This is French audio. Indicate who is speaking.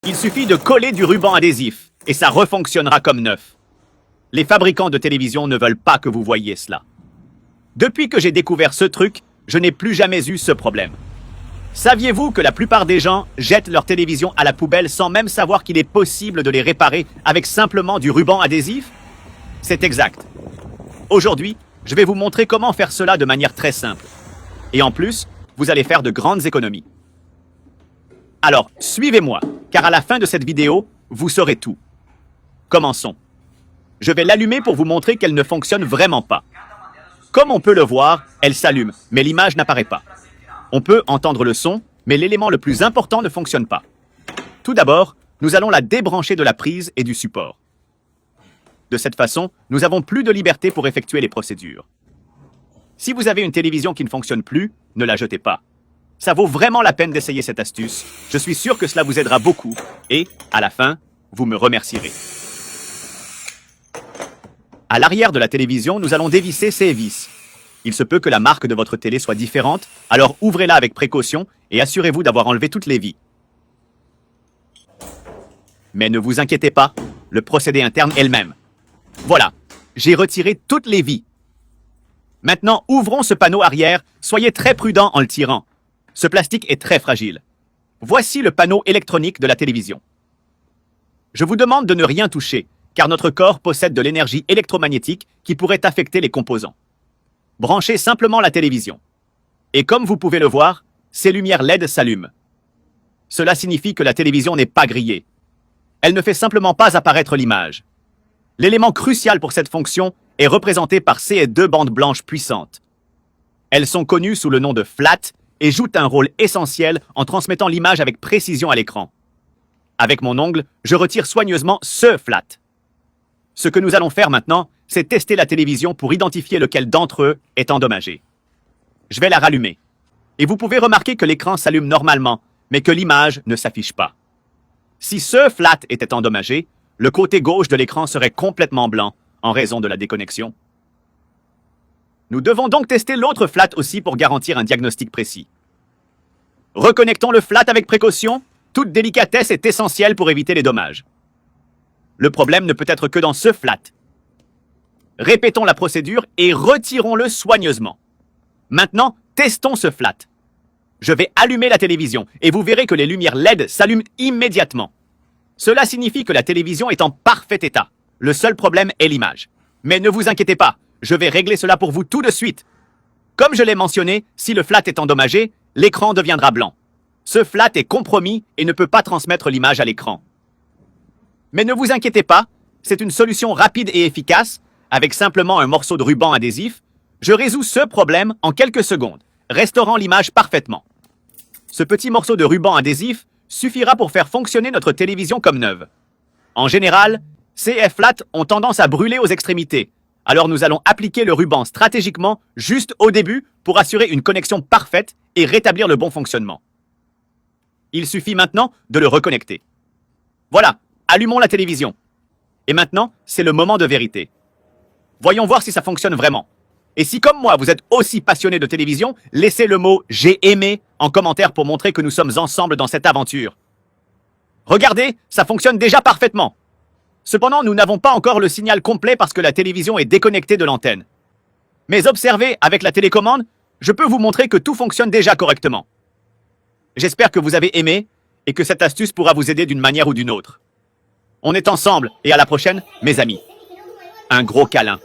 Speaker 1: Il suffit de coller du ruban adhésif et ça refonctionnera comme neuf. Les fabricants de télévision ne veulent pas que vous voyiez cela. Depuis que j'ai découvert ce truc, je n'ai plus jamais eu ce problème. Saviez-vous que la plupart des gens jettent leur télévision à la poubelle sans même savoir qu'il est possible de les réparer avec simplement du ruban adhésif? C'est exact. Aujourd'hui, je vais vous montrer comment faire cela de manière très simple. Et en plus, vous allez faire de grandes économies. Alors, suivez-moi, car à la fin de cette vidéo, vous saurez tout. Commençons. Je vais l'allumer pour vous montrer qu'elle ne fonctionne vraiment pas. Comme on peut le voir, elle s'allume, mais l'image n'apparaît pas. On peut entendre le son, mais l'élément le plus important ne fonctionne pas. Tout d'abord, nous allons la débrancher de la prise et du support. De cette façon, nous n'avons plus de liberté pour effectuer les procédures. Si vous avez une télévision qui ne fonctionne plus, ne la jetez pas. Ça vaut vraiment la peine d'essayer cette astuce. Je suis sûr que cela vous aidera beaucoup et, à la fin, vous me remercierez. À l'arrière de la télévision, nous allons dévisser ces vis. Il se peut que la marque de votre télé soit différente, alors ouvrez-la avec précaution et assurez-vous d'avoir enlevé toutes les vis. Mais ne vous inquiétez pas, le procédé interne est le même. Voilà, j'ai retiré toutes les vis. Maintenant, ouvrons ce panneau arrière, soyez très prudent en le tirant. Ce plastique est très fragile. Voici le panneau électronique de la télévision. Je vous demande de ne rien toucher, car notre corps possède de l'énergie électromagnétique qui pourrait affecter les composants. Branchez simplement la télévision. Et comme vous pouvez le voir, ces lumières LED s'allument. Cela signifie que la télévision n'est pas grillée. Elle ne fait simplement pas apparaître l'image. L'élément crucial pour cette fonction est représenté par ces deux bandes blanches puissantes. Elles sont connues sous le nom de flat et jouent un rôle essentiel en transmettant l'image avec précision à l'écran. Avec mon ongle, je retire soigneusement ce flat. Ce que nous allons faire maintenant, c'est tester la télévision pour identifier lequel d'entre eux est endommagé. Je vais la rallumer. Et vous pouvez remarquer que l'écran s'allume normalement, mais que l'image ne s'affiche pas. Si ce flat était endommagé, le côté gauche de l'écran serait complètement blanc en raison de la déconnexion. Nous devons donc tester l'autre flat aussi pour garantir un diagnostic précis. Reconnectons le flat avec précaution. Toute délicatesse est essentielle pour éviter les dommages. Le problème ne peut être que dans ce flat. Répétons la procédure et retirons-le soigneusement. Maintenant, testons ce flat. Je vais allumer la télévision et vous verrez que les lumières LED s'allument immédiatement. Cela signifie que la télévision est en parfait état. Le seul problème est l'image. Mais ne vous inquiétez pas, je vais régler cela pour vous tout de suite. Comme je l'ai mentionné, si le flat est endommagé, l'écran deviendra blanc. Ce flat est compromis et ne peut pas transmettre l'image à l'écran. Mais ne vous inquiétez pas, c'est une solution rapide et efficace. Avec simplement un morceau de ruban adhésif, je résous ce problème en quelques secondes, restaurant l'image parfaitement. Ce petit morceau de ruban adhésif suffira pour faire fonctionner notre télévision comme neuve. En général, ces flats ont tendance à brûler aux extrémités, alors nous allons appliquer le ruban stratégiquement juste au début pour assurer une connexion parfaite et rétablir le bon fonctionnement. Il suffit maintenant de le reconnecter. Voilà, allumons la télévision. Et maintenant, c'est le moment de vérité. Voyons voir si ça fonctionne vraiment. Et si comme moi, vous êtes aussi passionné de télévision, laissez le mot « j'ai aimé » en commentaire pour montrer que nous sommes ensemble dans cette aventure. Regardez, ça fonctionne déjà parfaitement. Cependant, nous n'avons pas encore le signal complet parce que la télévision est déconnectée de l'antenne. Mais observez, avec la télécommande, je peux vous montrer que tout fonctionne déjà correctement. J'espère que vous avez aimé et que cette astuce pourra vous aider d'une manière ou d'une autre. On est ensemble et à la prochaine, mes amis. Un gros câlin.